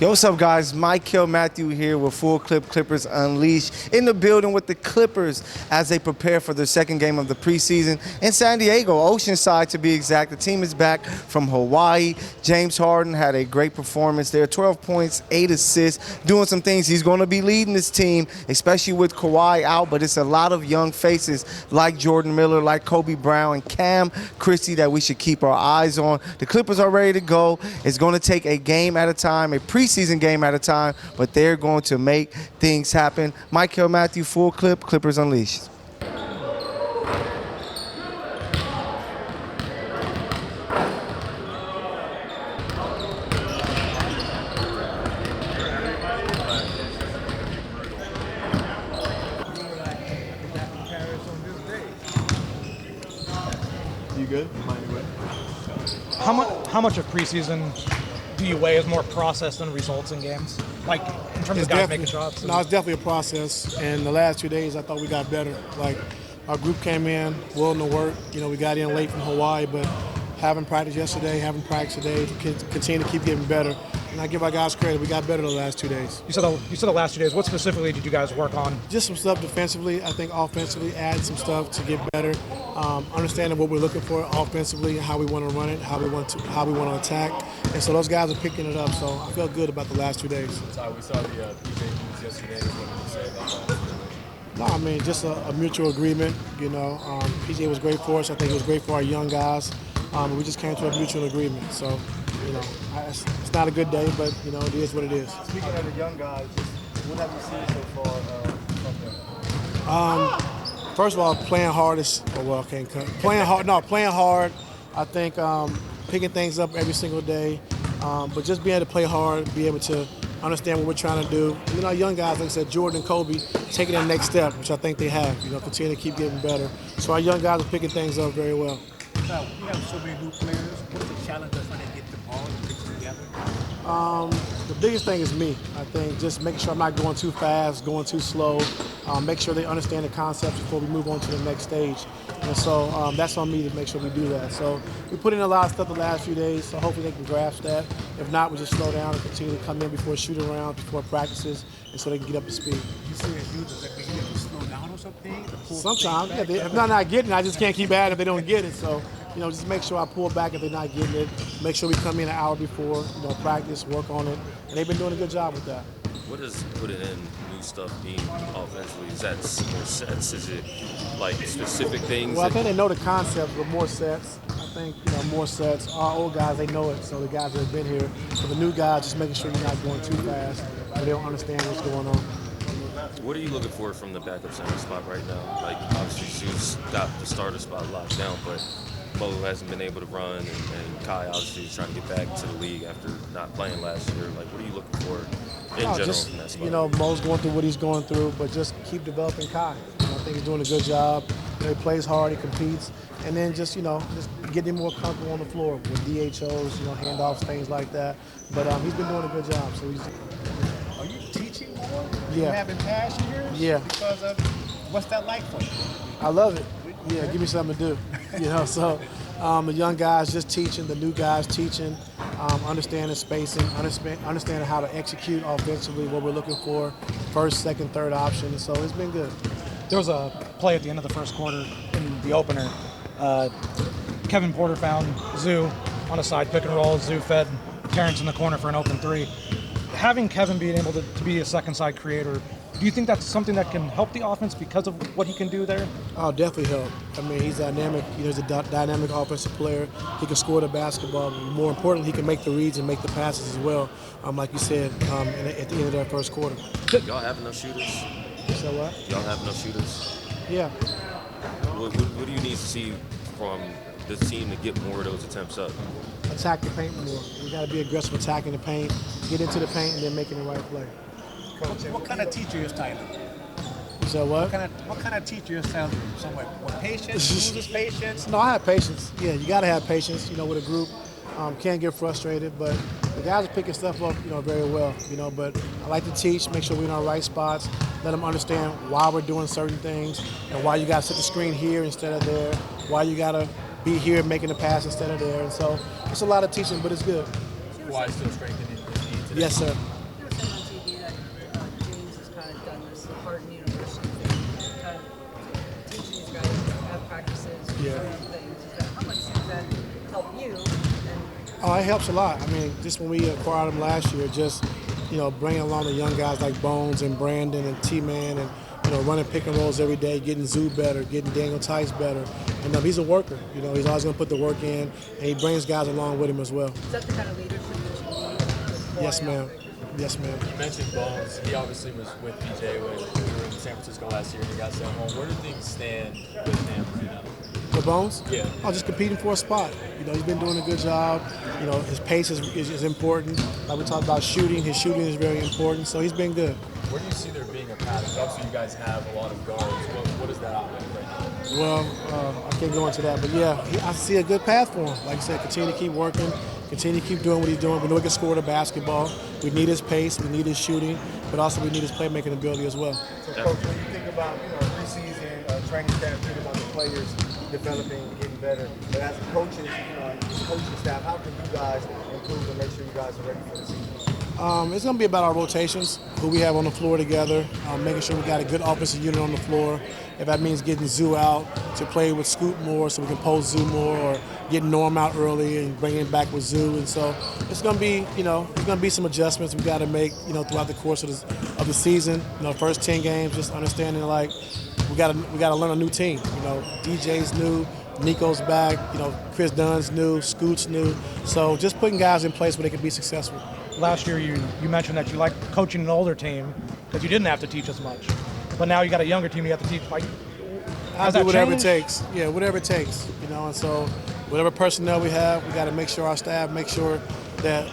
Yo, what's up, guys? Michael Matthew here with Full Clip Clippers Unleashed in the building with the Clippers as they prepare for their second game of the preseason in San Diego, Oceanside to be exact. The team is back from Hawaii. James Harden had a great performance there, 12 points, 8 assists, doing some things. He's going to be leading this team, especially with Kawhi out, but it's a lot of young faces like Jordan Miller, like Kobe Brown, and Cam Christie that we should keep our eyes on. The Clippers are ready to go. It's going to take a game at a time, a preseason game at a time, but they're going to make things happen. Michael Matthew, Full Clip, Clippers Unleashed. You good? How much of preseason do you weigh as more process than results in games? Like, in terms of guys making shots? No, it's definitely a process. And the last 2 days, I thought we got better. Like, our group came in, willing to work. You know, we got in late from Hawaii, but having practice yesterday, having practice today, to continue to keep getting better. And I give our guys credit. We got better the last 2 days. You said the last 2 days. What specifically did you guys work on? Just some stuff defensively. I think offensively, add some stuff to get better. Understanding what we're looking for offensively, how we want to run it, how we want to attack. And so those guys are picking it up. So I feel good about the last 2 days. Ty, we saw the PJ moves yesterday. What did you say about that? No, I mean, just a mutual agreement. You know, PJ was great for us. I think it was great for our young guys. We just came to a mutual agreement. So, you know, it's not a good day, but, you know, it is what it is. Speaking of the young guys, what have you seen so far from them? First of all, playing hard is playing hard. No, playing hard. I think picking things up every single day, but just being able to play hard, be able to understand what we're trying to do. And then our young guys, like I said, Jordan and Kobe, taking that next step, which I think they have. You know, continue to keep getting better. So our young guys are picking things up very well. So you have so many new players. What's the challenge of trying to get the ball and mix together? The biggest thing is me. I think just making sure I'm not going too fast, going too slow. Make sure they understand the concepts before we move on to the next stage. And so that's on me to make sure we do that. So we put in a lot of stuff the last few days, so hopefully they can grasp that. If not, we just slow down and continue to come in before shooting around, before practices, and so they can get up to speed. You see it, you does that mean you have to slow down or something? Sometimes, yeah, if they're not getting it, I just can't keep at it if they don't get it. So, you know, just make sure I pull back if they're not getting it. Make sure we come in an hour before, you know, practice, work on it. And they've been doing a good job with that. What does putting in new stuff mean offensively? Is that more sets? Is it like specific things? Well, I think they know the concept, but more sets. I think, you know, more sets. Our old guys, they know it, so the guys that have been here. For the new guys, just making sure you're not going too fast, and they don't understand what's going on. What are you looking for from the backup center spot right now? Like, obviously, Zeus got the starter spot locked down, but Mo hasn't been able to run, and Kai obviously is trying to get back to the league after not playing last year. Like, what are you looking for in general just, from that spot? You know, Mo's going through what he's going through, but just keep developing Kai. You know, I think he's doing a good job. You know, he plays hard, he competes, and then just, you know, just get him more comfortable on the floor with DHOs, you know, handoffs, things like that. But he's been doing a good job. So he's. Are you teaching more? Yeah. You having passion here? Yeah. Because of what's that like for you? I love it. Yeah, give me something to do. You know, so the young guys just teaching, the new guys teaching, understanding spacing, understanding how to execute offensively, what we're looking for, first, second, third option. So it's been good. There was a play at the end of the first quarter in the opener. Kevin Porter found Zoo on a side pick and roll. Zoo fed Terrence in the corner for an open three. Having Kevin being able to be a second side creator, do you think that's something that can help the offense because of what he can do there? Oh, definitely help. I mean, he's dynamic. You know, he's a dynamic offensive player. He can score the basketball. More importantly, he can make the reads and make the passes as well. Like you said, at the end of that first quarter. Y'all have enough shooters? So what? Y'all have enough shooters? Yeah. What do you need to see from this team to get more of those attempts up? Attack the paint more. We got to be aggressive attacking the paint, get into the paint, and then making the right play. What kind of teacher is Tyler? So what? What kind of teacher is Tyler? Someone with patience, loses patience? No, I have patience. Yeah, you got to have patience, you know, with a group. Can't get frustrated, but the guys are picking stuff up, you know, very well, you know, but I like to teach, make sure we're in our right spots, let them understand why we're doing certain things and why you got to set the screen here instead of there, why you got to be here making the pass instead of there. And so it's a lot of teaching, but it's good. Why still strengthening his needs? today? Yes, sir. You were saying on TV that James has kind of done this Harden University thing, kind of teaching these guys have practices, Yeah. certain things. How much does that help you? And Oh, it helps a lot. I mean, just when we acquired him last year, just, bringing along the young guys like Bones and Brandon and T-Man and, running pick and rolls every day, getting Zoo better, getting Daniel Tice better. And he's a worker. He's always going to put the work in, and he brings guys along with him as well. is that the kind of leadership that you need? Yes, ma'am. Yes, ma'am. You mentioned Bones. He obviously was with PJ when we were in San Francisco last year and he got sent home. Where do things stand with him right now? For Bones? Yeah. Oh, just competing for a spot. He's been doing a good job. His pace is important. Like we talked about shooting, his shooting is very important. So he's been good. Where do you see there being a path? Obviously, you guys have a lot of guards. What is that outlook right now? Well, I can't go into that, but yeah, I see a good path for him. Like I said, continue to keep working, continue to keep doing what he's doing. We know he can score the basketball. We need his pace, we need his shooting, but also we need his playmaking ability as well. So, Coach, when you think about preseason training staff, think about the players developing, getting better. But as coaches, coaching staff, how can you guys improve and make sure you guys are ready for the season? It's going to be about our rotations, who we have on the floor together, making sure we got a good offensive unit on the floor. If that means getting Zoo out to play with Scoot more so we can post Zoo more, or getting Norm out early and bringing him back with Zoo. And so it's going to be, there's going to be some adjustments we got to make, throughout the course of the season. First 10 games, just understanding like we got to learn a new team. DJ's new, Nico's back, Chris Dunn's new, Scoot's new. So just putting guys in place where they can be successful. Last year, you mentioned that you like coaching an older team because you didn't have to teach as much. But now you got a younger team you have to teach. Like, I do whatever it takes. Yeah, whatever it takes. And so whatever personnel we have, we got to make sure our staff make sure that,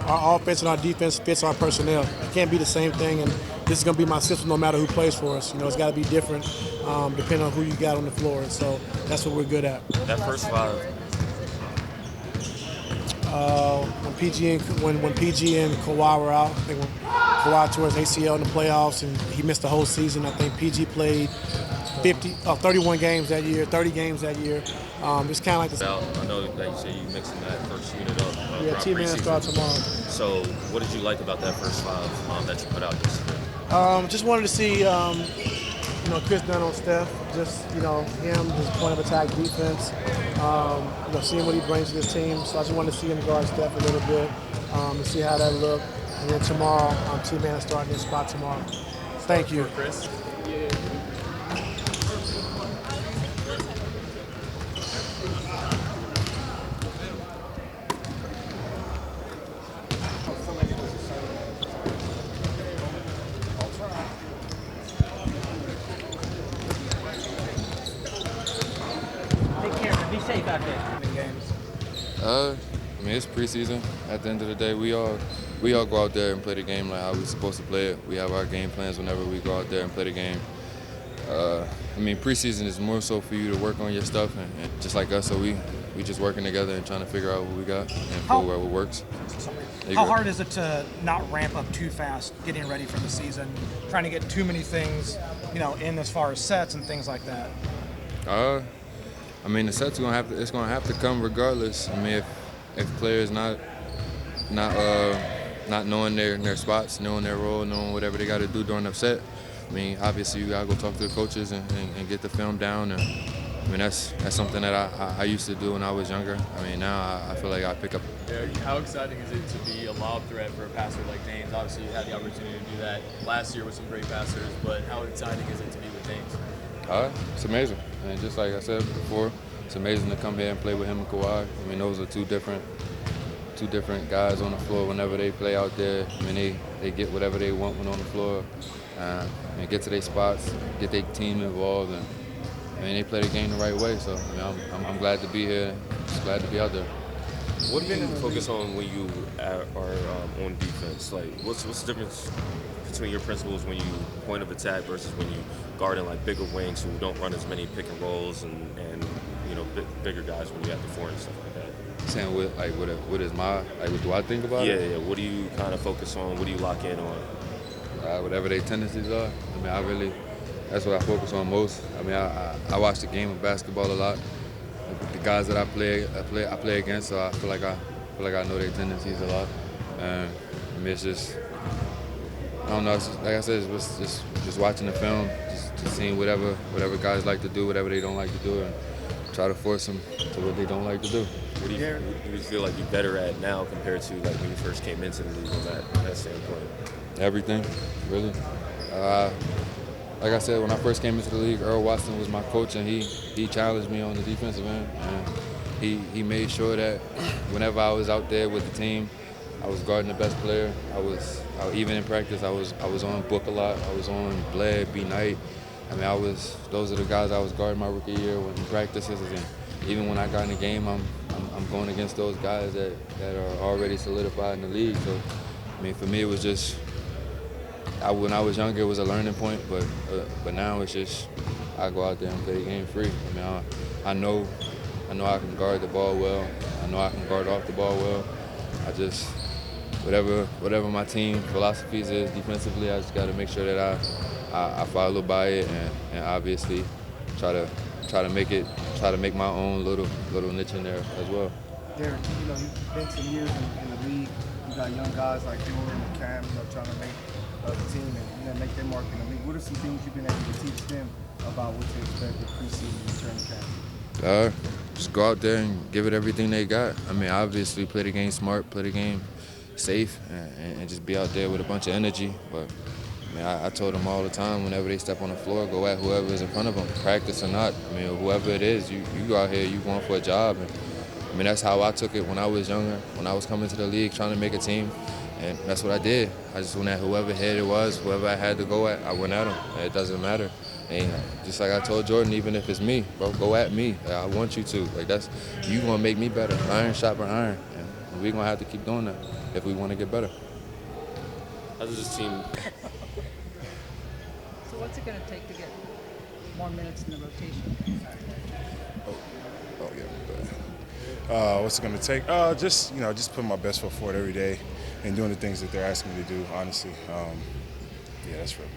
our offense and our defense fits our personnel. It can't be the same thing, and this is going to be my system no matter who plays for us. It's got to be different depending on who you got on the floor. And so that's what we're good at. That first five. When PG and Kawhi were out, I think when Kawhi tore his ACL in the playoffs and he missed the whole season, I think PG played 31 games that year, 30 games that year. It's kind of like the. I know that you said you mixing that first unit up. Yeah, T-Man starts tomorrow. So, what did you like about that first five that you put out this year? Just wanted to see, Chris Dunn on Steph, just, him, his point of attack defense, seeing what he brings to this team. So I just wanted to see him guard Steph a little bit and see how that looked. And then tomorrow, T-Man starting his spot tomorrow. Thank you. Chris? Be safe out there in games. It's preseason. At the end of the day, we all go out there and play the game like how we're supposed to play it. We have our game plans whenever we go out there and play the game. Preseason is more so for you to work on your stuff and just like us. So we just working together and trying to figure out what we got and for where it works. How hard is it to not ramp up too fast, getting ready for the season, trying to get too many things, in as far as sets and things like that? The set's it's gonna have to come regardless. If players not knowing their spots, knowing their role, knowing whatever they got to do during the set. Obviously you gotta go talk to the coaches and get the film down. And that's something that I used to do when I was younger. Now I feel like I pick up. Yeah, how exciting is it to be a lob threat for a passer like James? Obviously you had the opportunity to do that last year with some great passers, but how exciting is it to be with James? It's amazing. Just like I said before, it's amazing to come here and play with him and Kawhi. Those are two different guys on the floor. Whenever they play out there, they get whatever they want when on the floor, and get to their spots, get their team involved, and they play the game the right way. So I'm glad to be here. Just glad to be out there. What do you focus on when you are on defense? Like, what's the difference between your principles when you point of attack versus when you guarding like bigger wings who don't run as many pick and rolls and bigger guys when you have the four and stuff like that? Saying what is my what do I think about it? Yeah. What do you kind of focus on? What do you lock in on? Whatever their tendencies are. That's what I focus on most. I watch the game of basketball a lot. The guys that I play against, so I feel like I know their tendencies a lot. And I mean, it's just, I don't know. It's just, like I said, it's just watching the film, just seeing whatever guys like to do, whatever they don't like to do, and try to force them to what they don't like to do. What do you feel like you're better at now compared to like when you first came into the league from that standpoint? Everything, really. Like I said, when I first came into the league, Earl Watson was my coach, and he challenged me on the defensive end. And he made sure that whenever I was out there with the team, I was guarding the best player. Even in practice, I was on Book a lot. I was on Bled, B Knight. I mean, those are the guys I was guarding my rookie year in practices, and even when I got in the game, I'm going against those guys that are already solidified in the league. So, I mean, for me, it was just. When I was younger, it was a learning point, but now it's just I go out there and play the game free. I mean, I know I can guard the ball well. I know I can guard off the ball well. I just whatever my team philosophies is defensively, I just got to make sure that I follow by it and obviously try to make my own little niche in there as well. Derek, you've been some years in the league. You got young guys like Jordan and Cam, trying to make the team and make their mark in the league. What are some things you've been able to teach them about what to expect with preseason and training camp? Just go out there and give it everything they got. I mean, obviously play the game smart, play the game safe, and just be out there with a bunch of energy. But I mean, I told them all the time, whenever they step on the floor, go at whoever is in front of them, practice or not. I mean, whoever it is, you go out here, you going for a job. And, I mean, that's how I took it when I was younger, when I was coming to the league, trying to make a team. And that's what I did. I just went at whoever head it was, whoever I had to go at, I went at them. It doesn't matter. And just like I told Jordan, even if it's me, bro, go at me. I want you to. Like you gonna make me better. Iron sharpen iron. And we're gonna have to keep doing that if we want to get better. How does this team? So what's it going to take to get more minutes in the rotation? What's it going to take? Just putting my best foot forward every day and doing the things that they're asking me to do, honestly. That's pretty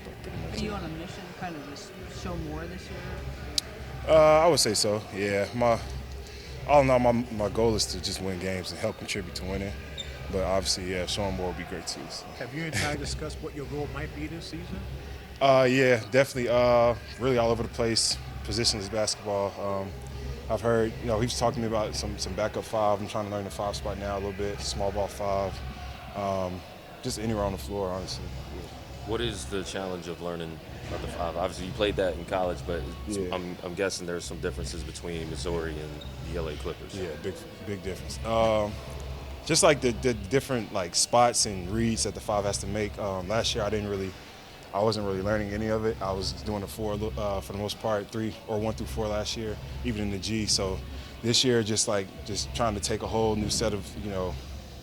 much Are you it. on a mission kind of just show more this year? I would say so, yeah. All in all, my goal is to just win games and help contribute to winning. But obviously, yeah, showing more would be great too. So. Have you and Ty discussed what your role might be this season? Yeah, definitely. Really all over the place. Positionless basketball. I've heard, he was talking to me about some backup five. I'm trying to learn the five spot now a little bit. Small ball five. Just anywhere on the floor, honestly. Yeah. What is the challenge of learning about the five? Obviously, you played that in college, but Yeah. I'm guessing there's some differences between Missouri and the LA Clippers. Yeah, big difference. Just like the different spots and reads that the five has to make. Last year I wasn't really learning any of it. I was doing the four for the most part, 3 or 1 through 4 last year, even in the G. So this year, just trying to take a whole new set of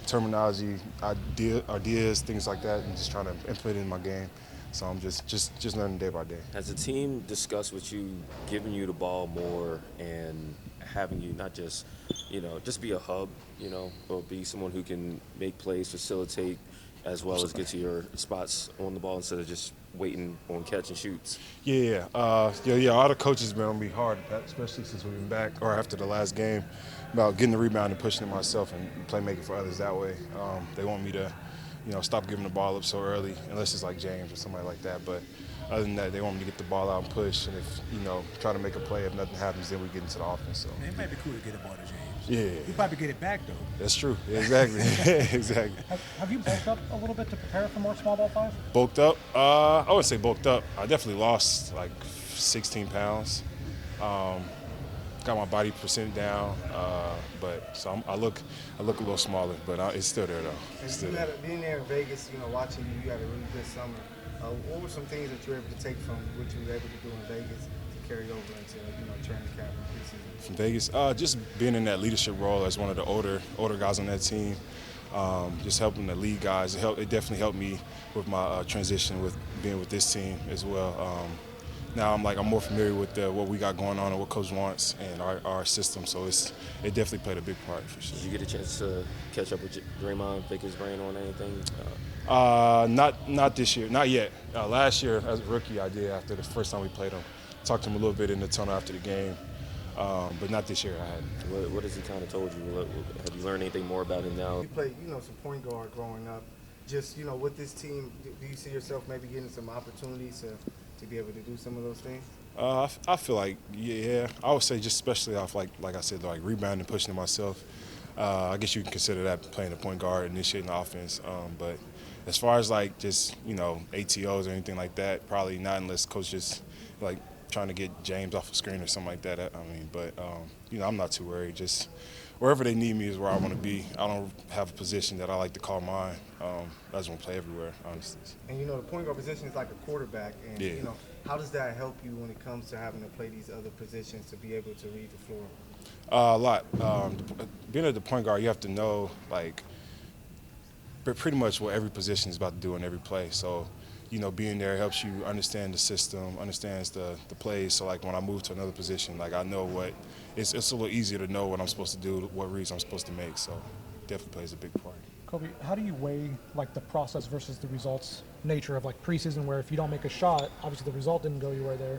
terminology, ideas, things like that, and just trying to implement it in my game. So I'm just learning day by day. Has the team discussed with you giving you the ball more and having you not just just be a hub, but be someone who can make plays, facilitate, as well as get to your spots on the ball instead of just waiting on catch and shoots? Yeah. All the coaches have been on me hard, especially since we've been back or after the last game, about getting the rebound and pushing it myself and playmaking for others that way. They want me to, stop giving the ball up so early, unless it's like James or somebody like that. But other than that, they want me to get the ball out and push. And if, try to make a play, if nothing happens, then we get into the offense. So. Man, it might be cool to get the ball to James. Yeah. You probably get it back, though. That's true. Exactly. Exactly. Have you bulked up a little bit to prepare for more small ball five? Bulked up? I would say bulked up. I definitely lost 16 pounds. Got my body percent down, so I look a little smaller, but it's still there though. It's still there. Being there in Vegas, watching you had a really good summer. What were some things that you were able to take from what you were able to do in Vegas to carry over into training camp and preseason? From Vegas, just being in that leadership role as one of the older guys on that team, just helping the lead guys. It definitely helped me with my transition with being with this team as well. Now I'm more familiar with what we got going on and what Coach wants and our system, so it definitely played a big part for sure. Did you get a chance to catch up with Draymond, pick his brain on anything? Not this year, not yet. Last year as a rookie I did after the first time we played him. Talked to him a little bit in the tunnel after the game. But not this year. I hadn't. What has he kind of told you? Have you learned anything more about him now? You played, some point guard growing up. Just, with this team, do you see yourself maybe getting some opportunities to be able to do some of those things? I feel like, yeah, I would say just especially off, like I said, like rebounding, pushing it myself. I guess you can consider that playing the point guard, initiating the offense. But as far as like just, ATOs or anything like that, probably not unless coach just like trying to get James off the screen or something like that. I'm not too worried. Just wherever they need me is where I want to be. I don't have a position that I like to call mine. I just want to play everywhere, honestly. And the point guard position is like a quarterback. And, yeah. How does that help you when it comes to having to play these other positions to be able to read the floor? A lot. Being at the point guard, you have to know, like, pretty much what every position is about to do in every play. So, being there helps you understand the system, understands the plays. So, like, when I move to another position, like, I know it's a little easier to know what I'm supposed to do, what reads I'm supposed to make. So, definitely plays a big part. Kobe, how do you weigh like the process versus the results nature of like preseason, where if you don't make a shot, obviously the result didn't go your way there,